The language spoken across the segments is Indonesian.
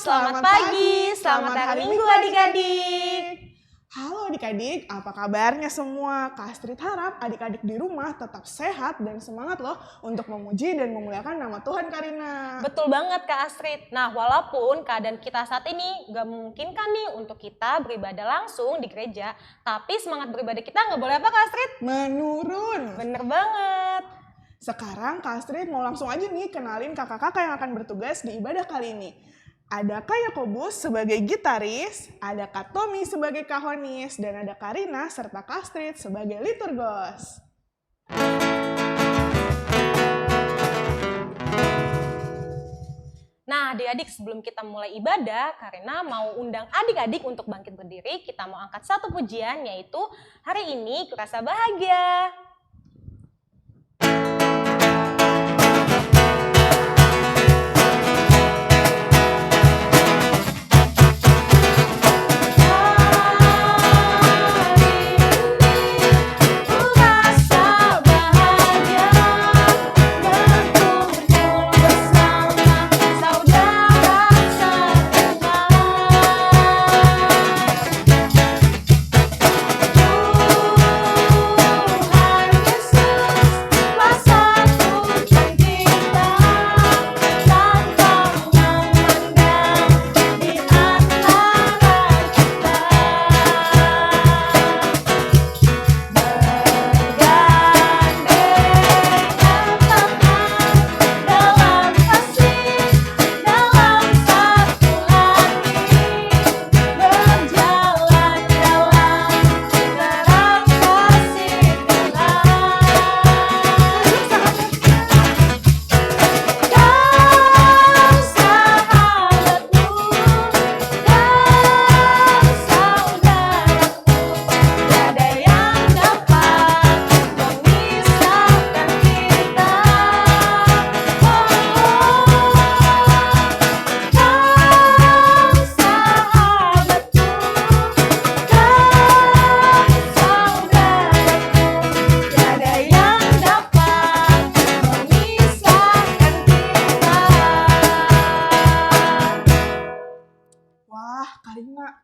Selamat pagi, selamat hari Minggu adik-adik. Halo adik-adik, apa kabarnya semua? Kak Astrid harap adik-adik di rumah tetap sehat dan semangat loh untuk memuji dan memuliakan nama Tuhan Karina. Betul banget Kak Astrid. Nah, walaupun keadaan kita saat ini gak memungkinkan nih untuk kita beribadah langsung di gereja, tapi semangat beribadah kita gak boleh apa Kak Astrid? Menurun. Bener banget. Sekarang Kak Astrid mau langsung aja nih kenalin kakak-kakak yang akan bertugas di ibadah kali ini. Ada Kak Yakobus sebagai gitaris, ada Kak Tommy sebagai kahonis, dan ada Karina serta Kak Astrid sebagai liturgos. Nah adik-adik, sebelum kita mulai ibadah, Karina mau undang adik-adik untuk bangkit berdiri. Kita mau angkat satu pujian, yaitu hari ini kurasa bahagia.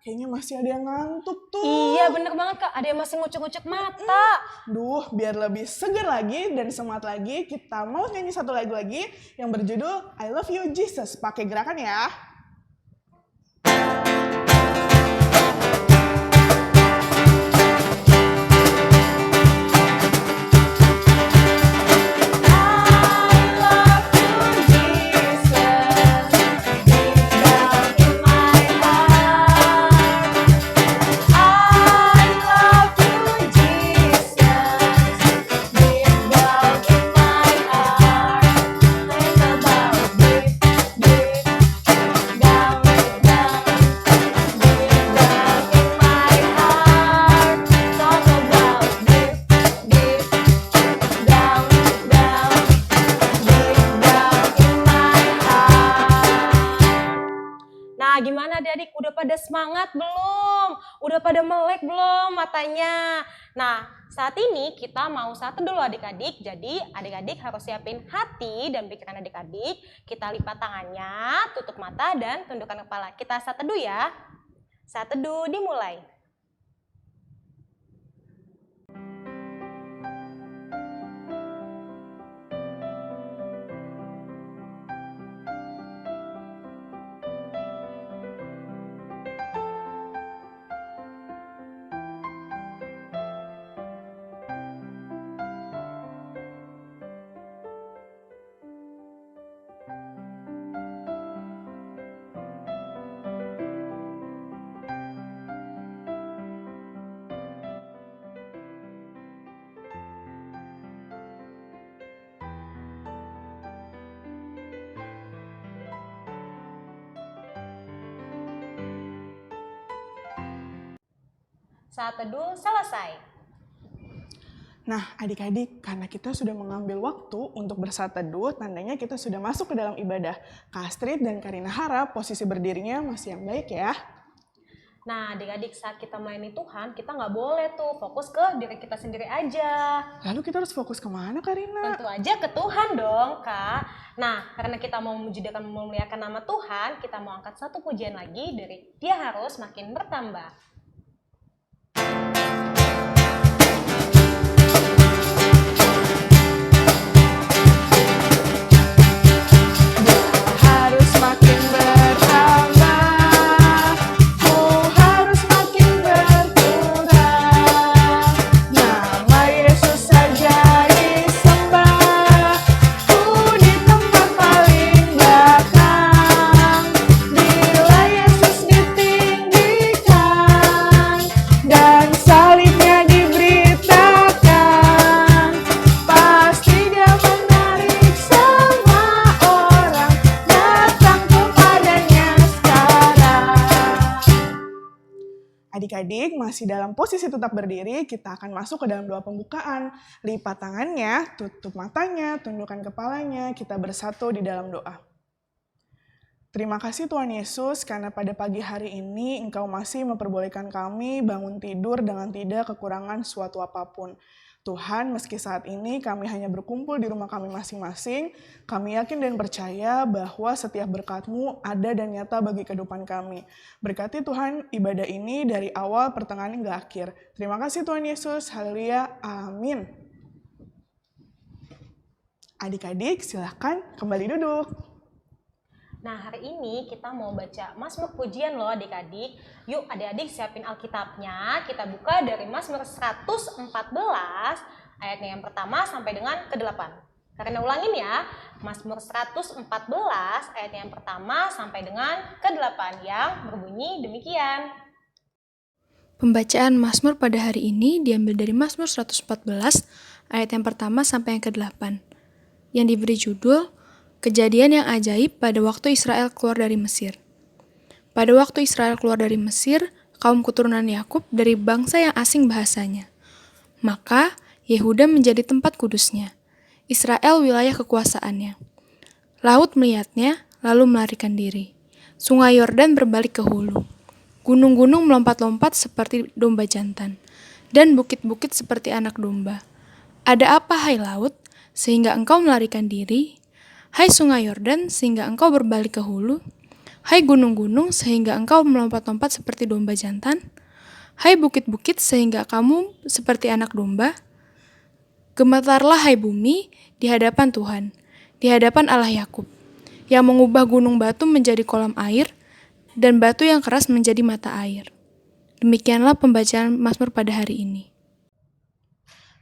Kayaknya masih ada yang ngantuk tuh. Iya bener banget Kak, ada yang masih ngucek-ngucek mata. Duh, biar lebih segar lagi dan semangat lagi, kita mau nyanyi satu lagu lagi yang berjudul I Love You Jesus. Pakai gerakan ya. Nah gimana adik-adik, udah pada semangat belum? Udah pada melek belum matanya? Nah saat ini kita mau satu dulu adik-adik, jadi adik-adik harus siapin hati dan pikiran adik-adik. Kita lipat tangannya, tutup mata dan tundukkan kepala. Kita saat teduh ya. Saat teduh dimulai. Saat teduh selesai. Nah adik-adik, karena kita sudah mengambil waktu untuk bersaat teduh, tandanya kita sudah masuk ke dalam ibadah. Kak Astrid dan Karina harap posisi berdirinya masih yang baik ya. Nah, adik-adik saat kita melayani Tuhan, kita nggak boleh tuh fokus ke diri kita sendiri aja. Lalu kita harus fokus kemana, Karina? Tentu aja ke Tuhan dong, Kak. Nah, karena kita mau memuji dan memuliakan nama Tuhan, kita mau angkat satu pujian lagi dari Dia Harus Makin Bertambah. Harus makin bertambah, ku harus makin berkurang. Nama Yesus saja disembah, ku di tempat paling belakang. Bila Yesus ditinggikan dan salibnya diberitakan, pasti Dia menarik semua orang datang kepadanya sekarang. Adik-adik masih dalam posisi tetap berdiri, kita akan masuk ke dalam doa pembukaan. Lipat tangannya, tutup matanya, tundukkan kepalanya, kita bersatu di dalam doa. Terima kasih Tuhan Yesus, karena pada pagi hari ini Engkau masih memperbolehkan kami bangun tidur dengan tidak kekurangan suatu apapun. Tuhan, meski saat ini kami hanya berkumpul di rumah kami masing-masing, kami yakin dan percaya bahwa setiap berkat-Mu ada dan nyata bagi kehidupan kami. Berkati Tuhan ibadah ini dari awal, pertengahan hingga akhir. Terima kasih Tuhan Yesus, haleluya, amin. Adik-adik silahkan kembali duduk. Nah, hari ini kita mau baca Mazmur Pujian loh adik-adik. Yuk adik-adik siapin Alkitabnya, kita buka dari Mazmur 114 ayatnya yang pertama sampai dengan ke-8. Karena ulangin ya, Mazmur 114 ayatnya yang pertama sampai dengan ke-8 yang berbunyi demikian. Pembacaan Mazmur pada hari ini diambil dari Mazmur 114 ayat yang pertama sampai yang ke-8 yang diberi judul Kejadian yang ajaib pada waktu Israel keluar dari Mesir. Pada waktu Israel keluar dari Mesir, kaum keturunan Yakub dari bangsa yang asing bahasanya. Maka Yehuda menjadi tempat kudusnya, Israel wilayah kekuasaannya. Laut melihatnya, lalu melarikan diri. Sungai Yordan berbalik ke hulu. Gunung-gunung melompat-lompat seperti domba jantan, dan bukit-bukit seperti anak domba. Ada apa, hai laut, sehingga engkau melarikan diri? Hai sungai Yordan, sehingga engkau berbalik ke hulu? Hai gunung-gunung, sehingga engkau melompat-lompat seperti domba jantan? Hai bukit-bukit, sehingga kamu seperti anak domba? Gemetarlah hai bumi di hadapan Tuhan, di hadapan Allah Yakub, yang mengubah gunung batu menjadi kolam air, dan batu yang keras menjadi mata air. Demikianlah pembacaan Mazmur pada hari ini.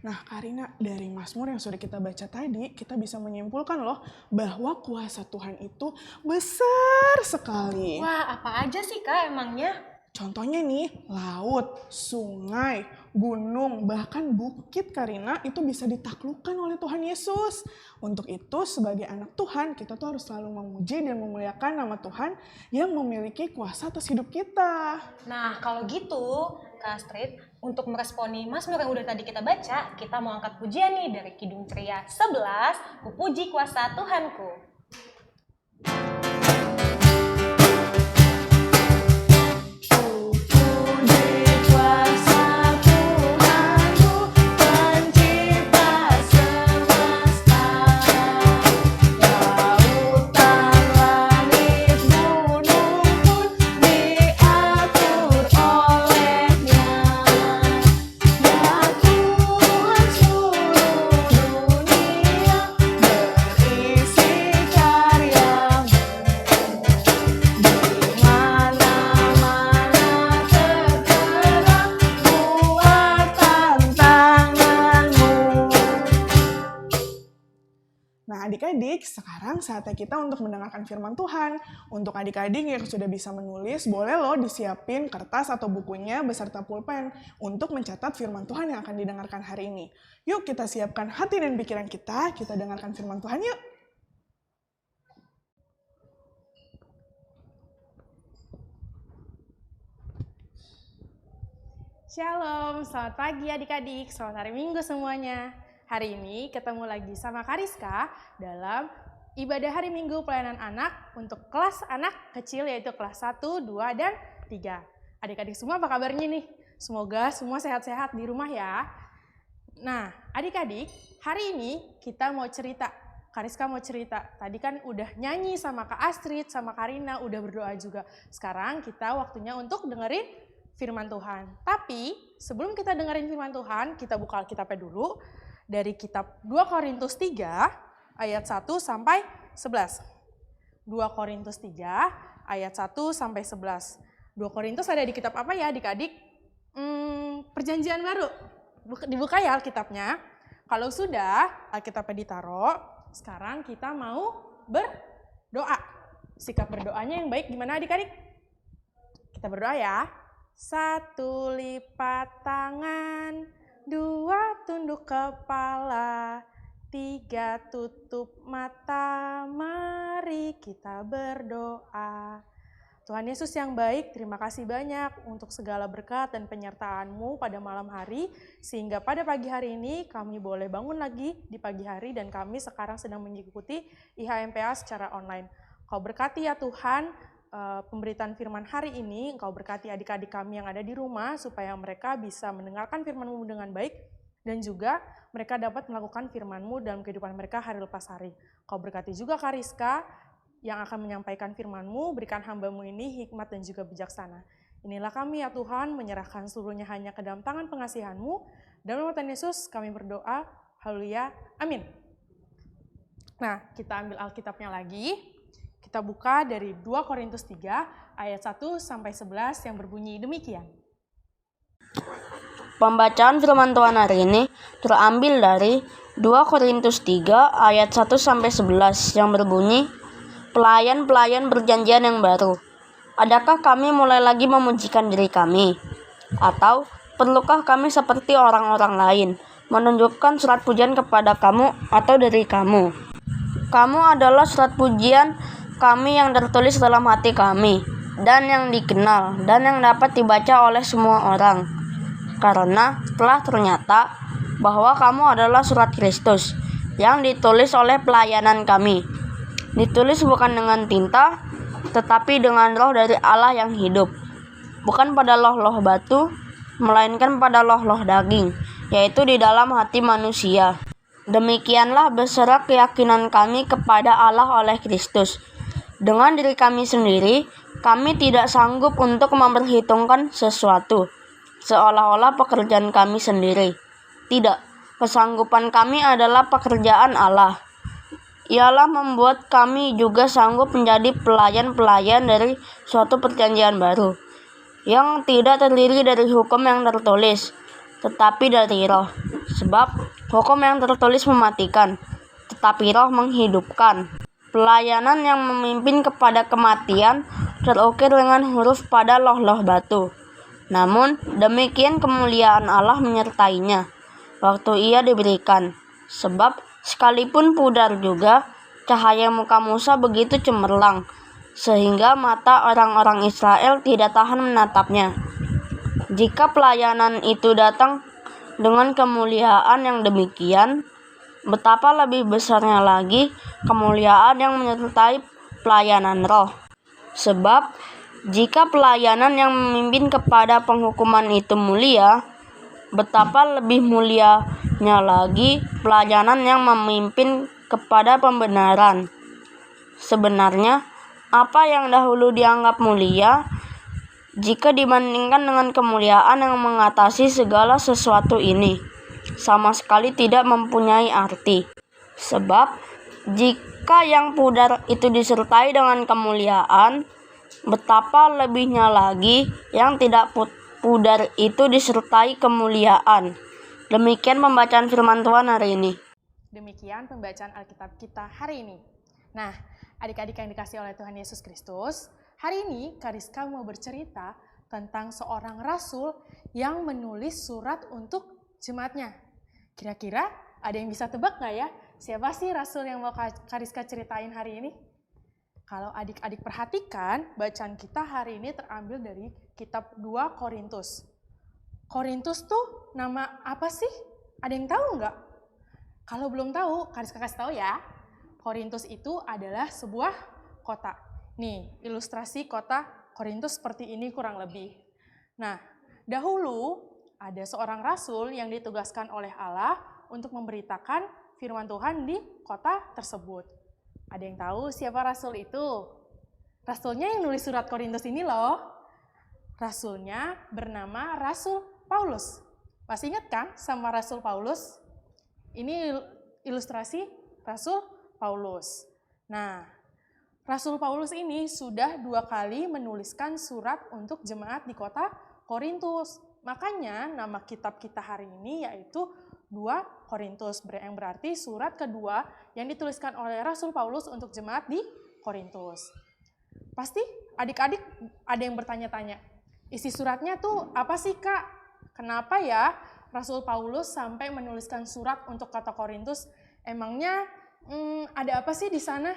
Nah, Karina, dari Mazmur yang sudah kita baca tadi, kita bisa menyimpulkan loh bahwa kuasa Tuhan itu besar sekali. Wah, apa aja sih Kak emangnya? Contohnya nih, laut, sungai, gunung, bahkan bukit, Karina, itu bisa ditaklukkan oleh Tuhan Yesus. Untuk itu, sebagai anak Tuhan, kita tuh harus selalu memuji dan memuliakan nama Tuhan yang memiliki kuasa atas hidup kita. Nah, kalau gitu, Kak Astrid, untuk meresponi Mazmur yang udah tadi kita baca, kita mau angkat pujian nih dari Kidung Ceria 11, Ku Puji Kuasa Tuhanku. Adik-adik, sekarang saatnya kita untuk mendengarkan firman Tuhan. Untuk adik-adik yang sudah bisa menulis, boleh loh disiapin kertas atau bukunya beserta pulpen untuk mencatat firman Tuhan yang akan didengarkan hari ini. Yuk kita siapkan hati dan pikiran kita dengarkan firman Tuhan yuk. Shalom, selamat pagi adik-adik, selamat hari Minggu semuanya. Hari ini ketemu lagi sama Kariska dalam ibadah hari Minggu pelayanan anak untuk kelas anak kecil yaitu kelas 1, 2, dan 3. Adik-adik semua apa kabarnya nih? Semoga semua sehat-sehat di rumah ya. Nah, adik-adik, hari ini kita mau cerita. Kariska mau cerita. Tadi kan udah nyanyi sama Kak Astrid, sama Karina, udah berdoa juga. Sekarang kita waktunya untuk dengerin firman Tuhan. Tapi sebelum kita dengerin firman Tuhan, kita buka Alkitabnya dulu. Dari kitab 2 Korintus 3 ayat 1 sampai 11. 2 Korintus 3 ayat 1 sampai 11. 2 Korintus ada di kitab apa ya adik-adik? Perjanjian baru. Dibuka ya Alkitabnya. Kalau sudah Alkitabnya ditaruh, sekarang kita mau berdoa. Sikap berdoanya yang baik gimana adik-adik? Kita berdoa ya. 1 lipat tangan, 2 tunduk kepala, 3 tutup mata, mari kita berdoa. Tuhan Yesus yang baik, terima kasih banyak untuk segala berkat dan penyertaan-Mu pada malam hari, sehingga pada pagi hari ini kami boleh bangun lagi di pagi hari dan kami sekarang sedang mengikuti IHMPA secara online. Kau berkati ya Tuhan, pemberitaan firman hari ini, Engkau berkati adik-adik kami yang ada di rumah supaya mereka bisa mendengarkan firman-Mu dengan baik dan juga mereka dapat melakukan firman-Mu dalam kehidupan mereka hari lepas hari. Kau berkati juga Kariska yang akan menyampaikan firman-Mu, berikan hamba-Mu ini hikmat dan juga bijaksana. Inilah kami ya Tuhan, menyerahkan seluruhnya hanya ke dalam tangan pengasihan-Mu. Dalam nama Tuhan Yesus kami berdoa, haleluya, amin. Nah, kita ambil Alkitabnya lagi. Kita buka dari 2 Korintus 3 ayat 1 sampai 11 yang berbunyi demikian. Pembacaan firman Tuhan hari ini terambil dari 2 Korintus 3 ayat 1 sampai 11 yang berbunyi, pelayan-pelayan perjanjian yang baru. Adakah kami mulai lagi memujikan diri kami? Atau perlukah kami seperti orang-orang lain, menunjukkan surat pujian kepada kamu atau dari kamu? Kamu adalah surat pujian kami yang tertulis dalam hati kami, dan yang dikenal, dan yang dapat dibaca oleh semua orang. Karena telah ternyata bahwa kamu adalah surat Kristus, yang ditulis oleh pelayanan kami. Ditulis bukan dengan tinta, tetapi dengan roh dari Allah yang hidup. Bukan pada loh-loh batu, melainkan pada loh-loh daging, yaitu di dalam hati manusia. Demikianlah berserah keyakinan kami kepada Allah oleh Kristus. Dengan diri kami sendiri, kami tidak sanggup untuk memperhitungkan sesuatu, seolah-olah pekerjaan kami sendiri. Tidak, kesanggupan kami adalah pekerjaan Allah. Ialah membuat kami juga sanggup menjadi pelayan-pelayan dari suatu perjanjian baru, yang tidak terdiri dari hukum yang tertulis, tetapi dari roh. Sebab hukum yang tertulis mematikan, tetapi roh menghidupkan. Pelayanan yang memimpin kepada kematian terukir dengan huruf pada loh-loh batu. Namun demikian kemuliaan Allah menyertainya waktu ia diberikan. Sebab sekalipun pudar juga, cahaya muka Musa begitu cemerlang, sehingga mata orang-orang Israel tidak tahan menatapnya. Jika pelayanan itu datang dengan kemuliaan yang demikian, betapa lebih besarnya lagi kemuliaan yang menyertai pelayanan roh. Sebab jika pelayanan yang memimpin kepada penghukuman itu mulia, betapa lebih mulianya lagi pelayanan yang memimpin kepada pembenaran. Sebenarnya, apa yang dahulu dianggap mulia, jika dibandingkan dengan kemuliaan yang mengatasi segala sesuatu ini, sama sekali tidak mempunyai arti. Sebab, jika yang pudar itu disertai dengan kemuliaan, betapa lebihnya lagi yang tidak pudar itu disertai kemuliaan. Demikian pembacaan firman Tuhan hari ini. Demikian pembacaan Alkitab kita hari ini. Nah, adik-adik yang dikasih oleh Tuhan Yesus Kristus, hari ini Kariska mau bercerita tentang seorang rasul yang menulis surat untuk jemaatnya. Kira-kira ada yang bisa tebak nggak ya? Siapa sih rasul yang mau Kariska ceritain hari ini? Kalau adik-adik perhatikan, bacaan kita hari ini terambil dari kitab 2 Korintus. Korintus tuh nama apa sih? Ada yang tahu nggak? Kalau belum tahu, Kariska kasih tahu ya. Korintus itu adalah sebuah kota. Nih, ilustrasi kota Korintus seperti ini kurang lebih. Nah, dahulu ada seorang rasul yang ditugaskan oleh Allah untuk memberitakan firman Tuhan di kota tersebut. Ada yang tahu siapa rasul itu? Rasulnya yang nulis surat Korintus ini loh. Rasulnya bernama Rasul Paulus. Masih ingat kan sama Rasul Paulus? Ini ilustrasi Rasul Paulus. Nah, Rasul Paulus ini sudah 2 kali menuliskan surat untuk jemaat di kota Korintus. Makanya nama kitab kita hari ini yaitu 2 Korintus, yang berarti surat kedua yang dituliskan oleh Rasul Paulus untuk jemaat di Korintus. Pasti adik-adik ada yang bertanya-tanya, isi suratnya tuh apa sih Kak? Kenapa ya Rasul Paulus sampai menuliskan surat untuk kota Korintus? Emangnya ada apa sih di sana?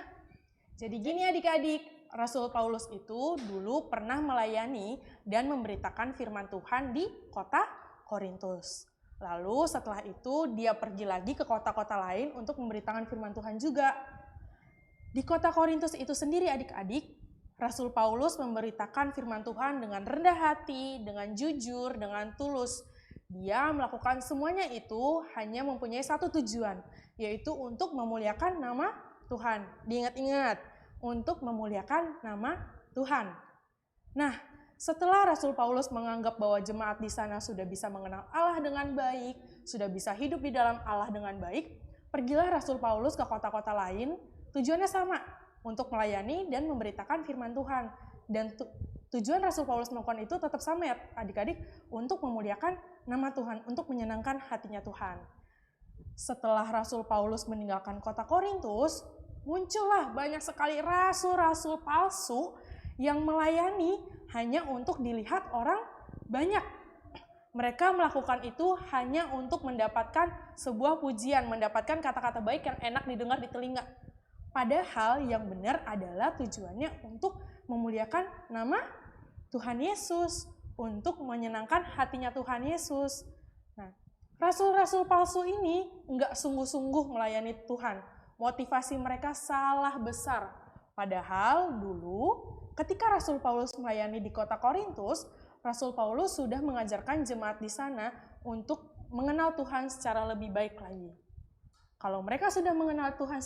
Jadi gini adik-adik, Rasul Paulus itu dulu pernah melayani dan memberitakan firman Tuhan di kota Korintus. Lalu setelah itu dia pergi lagi ke kota-kota lain untuk memberitakan firman Tuhan juga. Di kota Korintus itu sendiri adik-adik, Rasul Paulus memberitakan firman Tuhan dengan rendah hati, dengan jujur, dengan tulus. Dia melakukan semuanya itu hanya mempunyai satu tujuan, yaitu untuk memuliakan nama Tuhan. Diingat-ingat, untuk memuliakan nama Tuhan. Nah, setelah Rasul Paulus menganggap bahwa jemaat di sana sudah bisa mengenal Allah dengan baik, sudah bisa hidup di dalam Allah dengan baik, pergilah Rasul Paulus ke kota-kota lain, tujuannya sama, untuk melayani dan memberitakan firman Tuhan. Dan tujuan Rasul Paulus melakukan itu tetap sama ya adik-adik, untuk memuliakan nama Tuhan, untuk menyenangkan hatinya Tuhan. Setelah Rasul Paulus meninggalkan kota Korintus, muncullah banyak sekali rasul-rasul palsu yang melayani hanya untuk dilihat orang banyak. Mereka melakukan itu hanya untuk mendapatkan sebuah pujian, mendapatkan kata-kata baik yang enak didengar di telinga. Padahal yang benar adalah tujuannya untuk memuliakan nama Tuhan Yesus, untuk menyenangkan hatinya Tuhan Yesus. Nah, rasul-rasul palsu ini enggak sungguh-sungguh melayani Tuhan. Motivasi mereka salah besar. Padahal dulu ketika Rasul Paulus melayani di kota Korintus, Rasul Paulus sudah mengajarkan jemaat di sana untuk mengenal Tuhan secara lebih baik lagi. Kalau mereka sudah mengenal Tuhan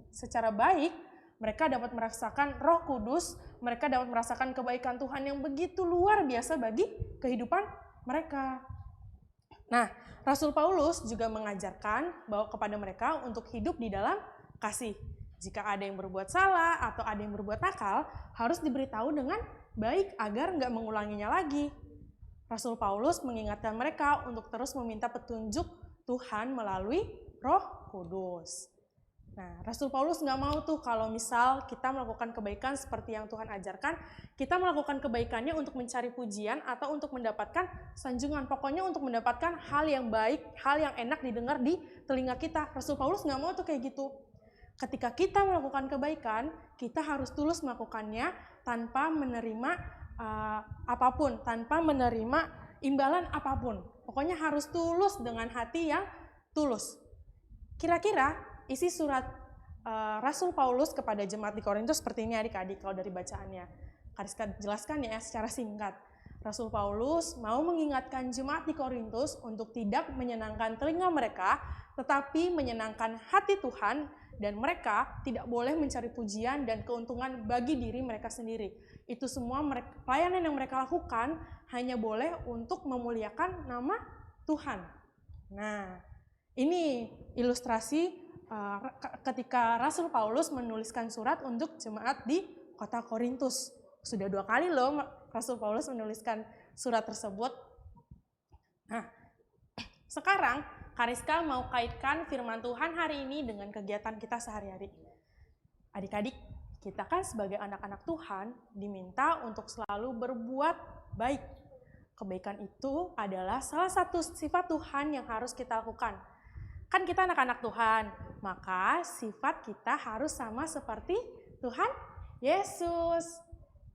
secara baik, mereka dapat merasakan Roh Kudus, mereka dapat merasakan kebaikan Tuhan yang begitu luar biasa bagi kehidupan mereka. Nah, Rasul Paulus juga mengajarkan bahwa kepada mereka untuk hidup di dalam kasih. Jika ada yang berbuat salah atau ada yang berbuat nakal, harus diberitahu dengan baik agar nggak mengulanginya lagi. Rasul Paulus mengingatkan mereka untuk terus meminta petunjuk Tuhan melalui Roh Kudus. Nah, Rasul Paulus nggak mau tuh kalau misal kita melakukan kebaikan seperti yang Tuhan ajarkan, kita melakukan kebaikannya untuk mencari pujian atau untuk mendapatkan sanjungan. Pokoknya untuk mendapatkan hal yang baik, hal yang enak didengar di telinga kita. Rasul Paulus nggak mau tuh kayak gitu. Ketika kita melakukan kebaikan, kita harus tulus melakukannya tanpa menerima apapun, tanpa menerima imbalan apapun. Pokoknya harus tulus dengan hati yang tulus. Kira-kira isi surat Rasul Paulus kepada jemaat di Korintus seperti ini adik-adik kalau dari bacaannya. Kariska jelaskan ya secara singkat. Rasul Paulus mau mengingatkan jemaat di Korintus untuk tidak menyenangkan telinga mereka, tetapi menyenangkan hati Tuhan, dan mereka tidak boleh mencari pujian dan keuntungan bagi diri mereka sendiri. Itu semua pelayanan yang mereka lakukan hanya boleh untuk memuliakan nama Tuhan. Nah, ini ilustrasi ketika Rasul Paulus menuliskan surat untuk jemaat di kota Korintus. Sudah 2 kali loh Rasul Paulus menuliskan surat tersebut. Nah, sekarang Kariska mau kaitkan firman Tuhan hari ini dengan kegiatan kita sehari-hari. Adik-adik, kita kan sebagai anak-anak Tuhan diminta untuk selalu berbuat baik. Kebaikan itu adalah salah satu sifat Tuhan yang harus kita lakukan. Kan kita anak-anak Tuhan, maka sifat kita harus sama seperti Tuhan Yesus.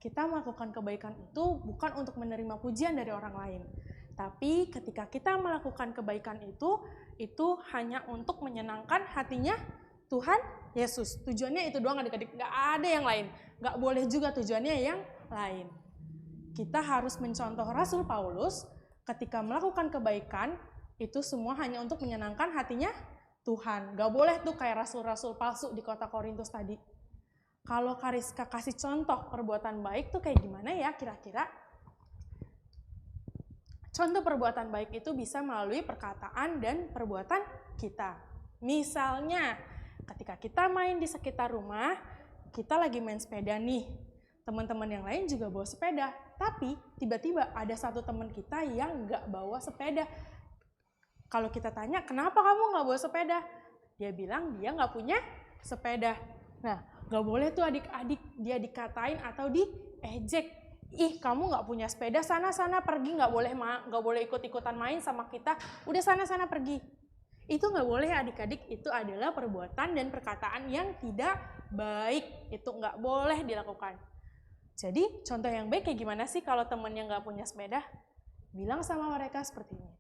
Kita melakukan kebaikan itu bukan untuk menerima pujian dari orang lain. Tapi ketika kita melakukan kebaikan itu hanya untuk menyenangkan hatinya Tuhan Yesus. Tujuannya itu doang adik-adik, nggak ada yang lain. Nggak boleh juga tujuannya yang lain. kita harus mencontoh Rasul Paulus ketika melakukan kebaikan, itu semua hanya untuk menyenangkan hatinya Tuhan. Gak boleh tuh kayak rasul-rasul palsu di kota Korintus tadi. Kalau Kariska kasih contoh perbuatan baik tuh kayak gimana ya kira-kira? Contoh perbuatan baik itu bisa melalui perkataan dan perbuatan kita. Misalnya, ketika kita main di sekitar rumah, kita lagi main sepeda nih. Teman-teman yang lain juga bawa sepeda, tapi tiba-tiba ada satu teman kita yang nggak bawa sepeda. Kalau kita tanya, kenapa kamu nggak bawa sepeda? Dia bilang dia nggak punya sepeda. Nah, nggak boleh tuh adik-adik dia dikatain atau diejek. Ih, kamu nggak punya sepeda, sana-sana pergi, nggak boleh ikut-ikutan main sama kita. Udah sana-sana pergi. Itu nggak boleh adik-adik, itu adalah perbuatan dan perkataan yang tidak baik. Itu nggak boleh dilakukan. Jadi contoh yang baik kayak gimana sih kalau temennya nggak punya sepeda? Bilang sama mereka seperti ini.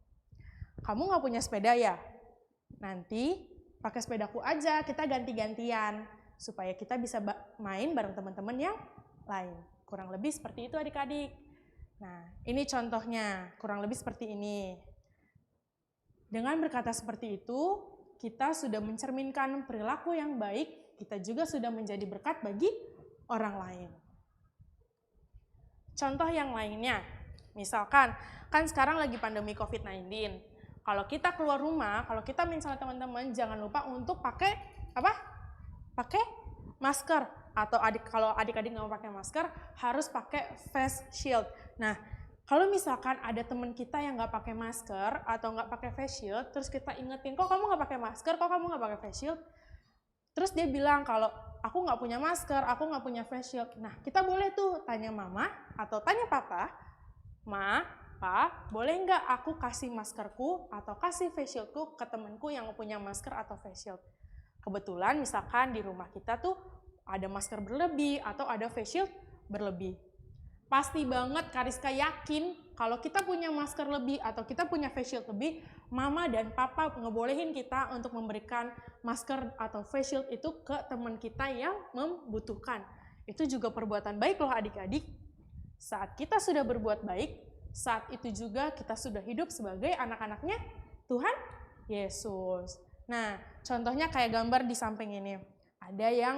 Kamu nggak punya sepeda ya? Nanti pakai sepedaku aja, kita ganti-gantian. Supaya kita bisa main bareng teman-teman yang lain. Kurang lebih seperti itu adik-adik. Nah, ini contohnya, kurang lebih seperti ini. Dengan berkata seperti itu, kita sudah mencerminkan perilaku yang baik, kita juga sudah menjadi berkat bagi orang lain. Contoh yang lainnya, misalkan, kan sekarang lagi pandemi COVID-19. Kalau kita keluar rumah, kalau kita misalnya teman-teman, jangan lupa untuk pakai apa? Pakai masker. Atau kalau adik-adik nggak mau pakai masker, harus pakai face shield. Nah, kalau misalkan ada teman kita yang nggak pakai masker atau nggak pakai face shield, terus kita ingetin, kok kamu nggak pakai masker, kok kamu nggak pakai face shield? Terus dia bilang kalau aku nggak punya masker, aku nggak punya face shield. Nah, kita boleh tuh tanya mama atau tanya papa, Ma, Pa, boleh nggak aku kasih maskerku atau kasih face shieldku ke temanku yang punya masker atau face shield? Kebetulan misalkan di rumah kita tuh ada masker berlebih atau ada face shield berlebih. Pasti banget Kariska yakin kalau kita punya masker lebih atau kita punya face shield lebih, mama dan papa ngebolehin kita untuk memberikan masker atau face shield itu ke teman kita yang membutuhkan. Itu juga perbuatan baik loh adik-adik. Saat kita sudah berbuat baik, saat itu juga kita sudah hidup sebagai anak-anaknya Tuhan Yesus. Nah, contohnya kayak gambar di samping ini. Ada yang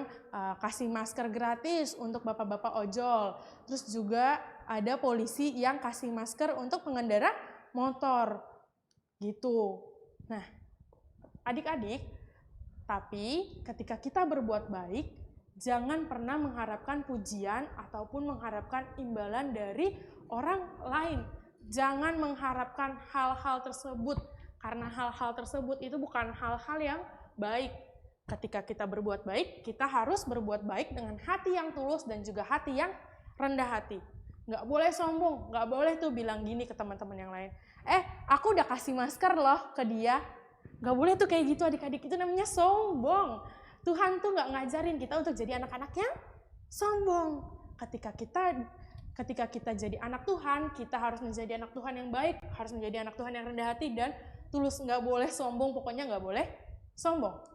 kasih masker gratis untuk bapak-bapak ojol. Terus juga ada polisi yang kasih masker untuk pengendara motor. Gitu. Nah, adik-adik, tapi ketika kita berbuat baik, jangan pernah mengharapkan pujian ataupun mengharapkan imbalan dari orang lain. Jangan mengharapkan hal-hal tersebut, karena hal-hal tersebut itu bukan hal-hal yang baik. Ketika kita berbuat baik, kita harus berbuat baik dengan hati yang tulus dan juga hati yang rendah hati. Nggak boleh sombong, nggak boleh tuh bilang gini ke teman-teman yang lain. Aku udah kasih masker loh ke dia. Nggak boleh tuh kayak gitu adik-adik, itu namanya sombong. Tuhan tuh nggak ngajarin kita untuk jadi anak-anak yang sombong. Ketika kita jadi anak Tuhan, kita harus menjadi anak Tuhan yang baik, harus menjadi anak Tuhan yang rendah hati dan tulus, nggak boleh sombong, pokoknya nggak boleh sombong.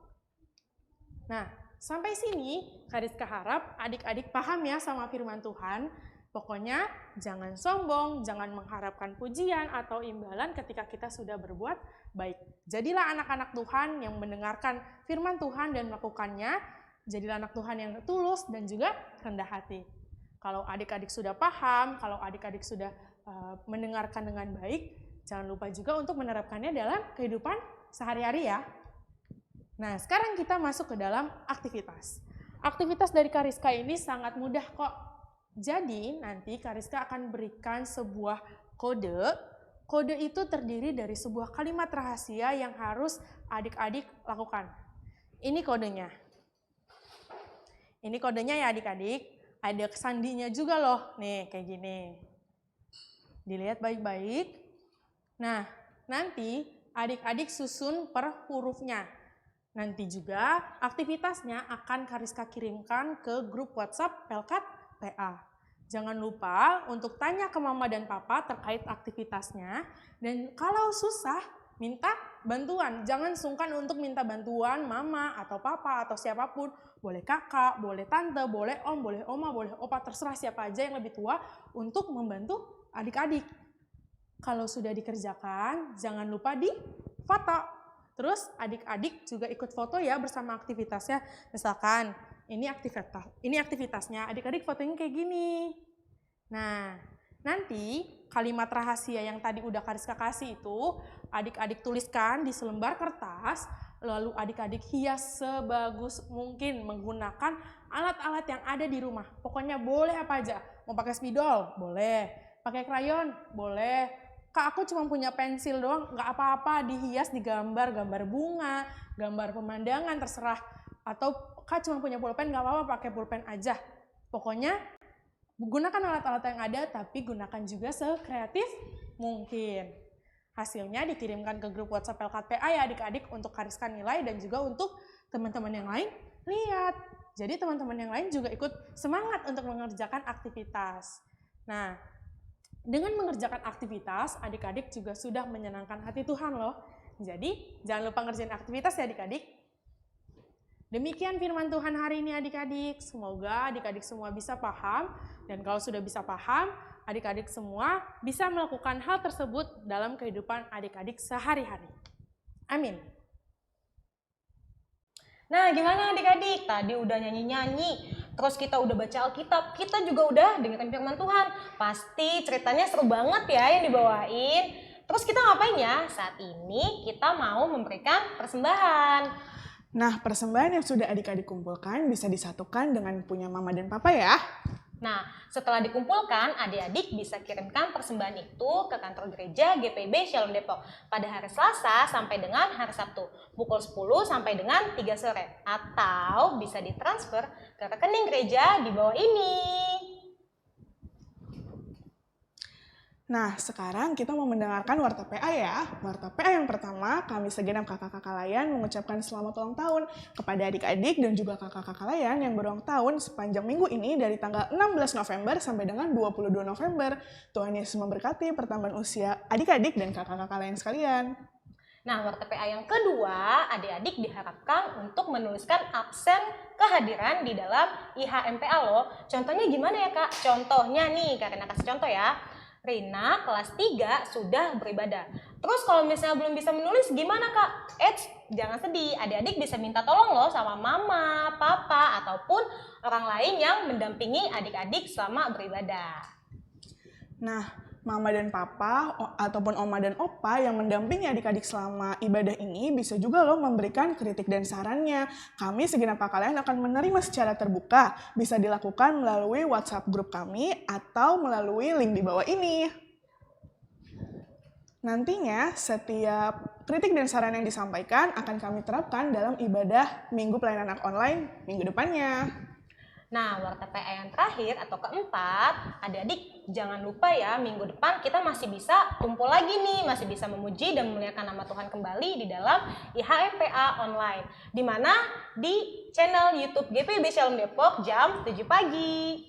Nah, sampai sini Kariska harap adik-adik paham ya sama firman Tuhan. Pokoknya jangan sombong, jangan mengharapkan pujian atau imbalan ketika kita sudah berbuat baik. Jadilah anak-anak Tuhan yang mendengarkan firman Tuhan dan melakukannya. Jadilah anak Tuhan yang tulus dan juga rendah hati. Kalau adik-adik sudah paham, kalau adik-adik sudah mendengarkan dengan baik, jangan lupa juga untuk menerapkannya dalam kehidupan sehari-hari ya. Nah, sekarang kita masuk ke dalam aktivitas. Aktivitas dari Kariska ini sangat mudah kok. Jadi, nanti Kariska akan berikan sebuah kode. Kode itu terdiri dari sebuah kalimat rahasia yang harus adik-adik lakukan. Ini kodenya. Ini kodenya ya adik-adik. Ada sandinya juga loh. Nih, kayak gini. Dilihat baik-baik. Nah, nanti adik-adik susun per hurufnya. Nanti juga aktivitasnya akan Kariska kirimkan ke grup WhatsApp Pelkat PA. Jangan lupa untuk tanya ke mama dan papa terkait aktivitasnya. Dan kalau susah, minta bantuan. Jangan sungkan untuk minta bantuan mama atau papa atau siapapun. Boleh kakak, boleh tante, boleh om, boleh oma, boleh opa, terserah siapa aja yang lebih tua untuk membantu adik-adik. Kalau sudah dikerjakan, jangan lupa difoto. Terus adik-adik juga ikut foto ya bersama aktivitasnya. Misalkan ini aktivitasnya, adik-adik fotonya kayak gini. Nah, nanti kalimat rahasia yang tadi udah Kariska kasih itu, adik-adik tuliskan di selembar kertas, lalu adik-adik hias sebagus mungkin menggunakan alat-alat yang ada di rumah. Pokoknya boleh apa aja. Mau pakai spidol? Boleh. Pakai krayon? Boleh. Kak, aku cuma punya pensil doang, nggak apa-apa, dihias, digambar, gambar bunga, gambar pemandangan, terserah. Atau Kak cuma punya pulpen, nggak apa-apa, pakai pulpen aja. Pokoknya gunakan alat-alat yang ada, tapi gunakan juga sekreatif mungkin. Hasilnya dikirimkan ke grup WhatsApp LKPA ya adik-adik untuk Kariska nilai dan juga untuk teman-teman yang lain lihat. Jadi teman-teman yang lain juga ikut semangat untuk mengerjakan aktivitas. Nah, dengan mengerjakan aktivitas, adik-adik juga sudah menyenangkan hati Tuhan loh. Jadi, jangan lupa ngerjain aktivitas ya adik-adik. Demikian firman Tuhan hari ini adik-adik. Semoga adik-adik semua bisa paham. Dan kalau sudah bisa paham, adik-adik semua bisa melakukan hal tersebut dalam kehidupan adik-adik sehari-hari. Amin. Nah, gimana adik-adik? Tadi udah nyanyi-nyanyi, terus kita udah baca Alkitab, kita juga udah dengerin firman Tuhan. Pasti ceritanya seru banget ya yang dibawain. Terus kita ngapain ya? Saat ini kita mau memberikan persembahan. Nah, persembahan yang sudah adik-adik kumpulkan bisa disatukan dengan punya mama dan papa ya. Nah, setelah dikumpulkan, adik-adik bisa kirimkan persembahan itu ke kantor gereja GPIB Shalom Depok pada hari Selasa sampai dengan hari Sabtu, pukul 10 sampai dengan 3 sore. Atau bisa ditransfer ke rekening gereja di bawah ini. Nah, sekarang kita mau mendengarkan warta PA ya. Warta PA yang pertama, kami segenap kakak-kakak layan mengucapkan selamat ulang tahun kepada adik-adik dan juga kakak-kakak layan yang berulang tahun sepanjang minggu ini dari tanggal 16 November sampai dengan 22 November. Tuhan Yesus memberkati pertambahan usia adik-adik dan kakak-kakak layan sekalian. Nah, warta PA yang kedua, adik-adik diharapkan untuk menuliskan absen kehadiran di dalam IHMPA loh. Contohnya gimana ya Kak? Contohnya nih, Karina kasih contoh ya. Rina kelas 3 sudah beribadah. Terus kalau misalnya belum bisa menulis gimana Kak? Jangan sedih, adik-adik bisa minta tolong loh sama mama, papa, ataupun orang lain yang mendampingi adik-adik selama beribadah. Nah, mama dan papa ataupun oma dan opa yang mendampingi adik-adik selama ibadah ini bisa juga loh memberikan kritik dan sarannya. Kami segenap kakak layan akan menerima secara terbuka. Bisa dilakukan melalui WhatsApp grup kami atau melalui link di bawah ini. Nantinya setiap kritik dan saran yang disampaikan akan kami terapkan dalam ibadah Minggu Pelayanan Anak Online minggu depannya. Nah, warta PA yang terakhir atau keempat, adik-adik jangan lupa ya, minggu depan kita masih bisa kumpul lagi nih, masih bisa memuji dan memuliakan nama Tuhan kembali di dalam IHMPA online. Di mana? Di channel YouTube GPIB Shalom Depok jam 7 pagi.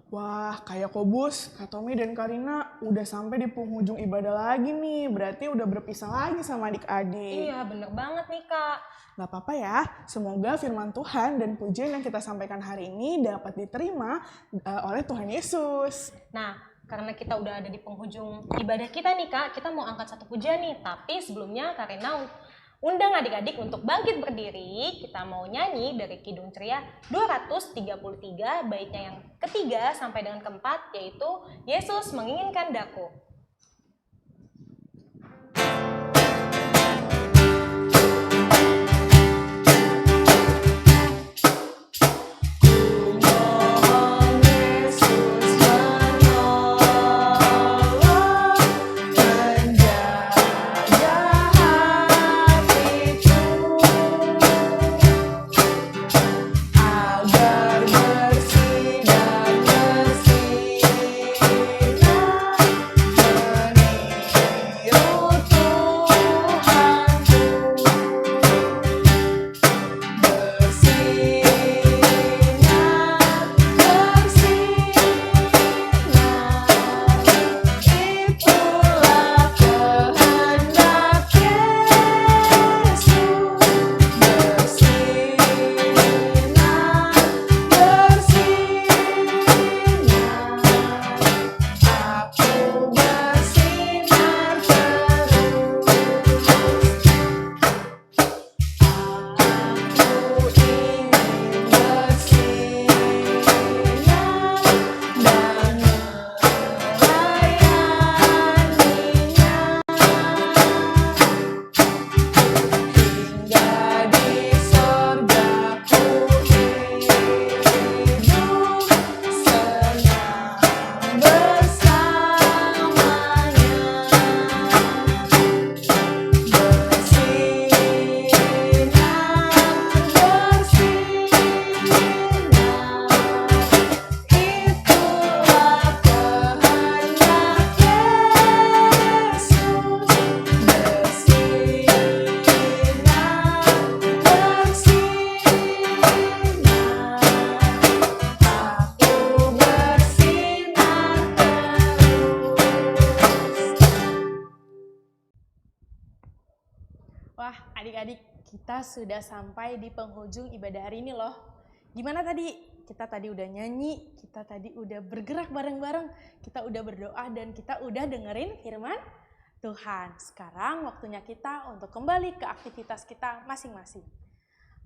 Wah, kayak Kobus, Kak Tommy dan Karina udah sampai di penghujung ibadah lagi nih. Berarti udah berpisah lagi sama adik-adik. Iya, bener banget nih Kak. Gak apa-apa ya, semoga firman Tuhan dan pujian yang kita sampaikan hari ini dapat diterima oleh Tuhan Yesus. Nah, karena kita udah ada di penghujung ibadah kita nih Kak, kita mau angkat satu pujian nih. Tapi sebelumnya Karina undang adik-adik untuk bangkit berdiri. Kita mau nyanyi dari Kidung Ceria 233, baitnya yang ketiga sampai dengan keempat, yaitu Yesus Menginginkan Daku. Agar bersih dan bersinar Wah, adik-adik, kita sudah sampai di penghujung ibadah hari ini loh. Gimana tadi? Kita tadi udah nyanyi, kita tadi udah bergerak bareng-bareng, kita udah berdoa, dan kita udah dengerin firman Tuhan. Sekarang waktunya kita untuk kembali ke aktivitas kita masing-masing.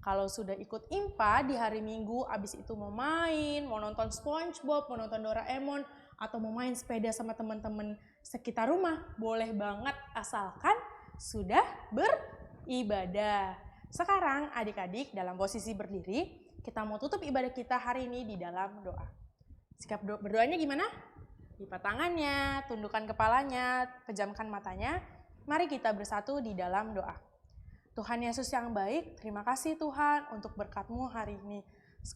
Kalau sudah ikut IMPA di hari Minggu, abis itu mau main, mau nonton SpongeBob, mau nonton Doraemon, atau mau main sepeda sama teman-teman sekitar rumah, boleh banget asalkan sudah beribadah. Sekarang adik-adik dalam posisi berdiri, kita mau tutup ibadah kita hari ini di dalam doa. Sikap berdoanya gimana? Lipat tangannya, tundukkan kepalanya, pejamkan matanya. Mari kita bersatu di dalam doa. Tuhan Yesus yang baik, terima kasih Tuhan untuk berkat-Mu hari ini.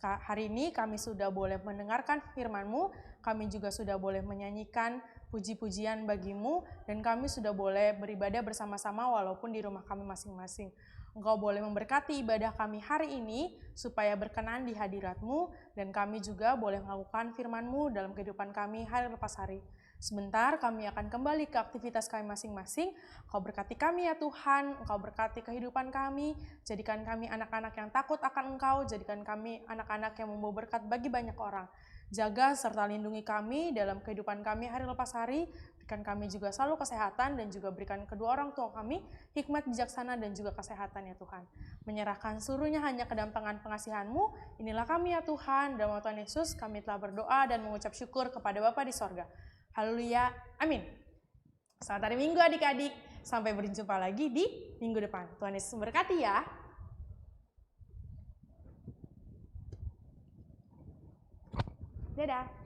Hari ini kami sudah boleh mendengarkan firman-Mu, kami juga sudah boleh menyanyikan puji-pujian bagi-Mu, dan kami sudah boleh beribadah bersama-sama walaupun di rumah kami masing-masing. Engkau boleh memberkati ibadah kami hari ini supaya berkenan di hadirat-Mu, dan kami juga boleh melakukan firman-Mu dalam kehidupan kami hari lepas hari. Sebentar kami akan kembali ke aktivitas kami masing-masing. Engkau berkati kami ya Tuhan, Engkau berkati kehidupan kami, jadikan kami anak-anak yang takut akan Engkau, jadikan kami anak-anak yang membawa berkat bagi banyak orang. Jaga serta lindungi kami dalam kehidupan kami hari lepas hari, berikan kami juga selalu kesehatan, dan juga berikan kedua orang tua kami hikmat bijaksana dan juga kesehatan ya Tuhan. Menyerahkan seluruhnya hanya ke dalam tangan pengasihan-Mu. Inilah kami ya Tuhan, dalam nama Tuhan Yesus kami telah berdoa dan mengucap syukur kepada Bapa di sorga. Haleluya, amin. Selamat hari Minggu adik-adik, sampai berjumpa lagi di minggu depan. Tuhan Yesus memberkati ya. Dadah.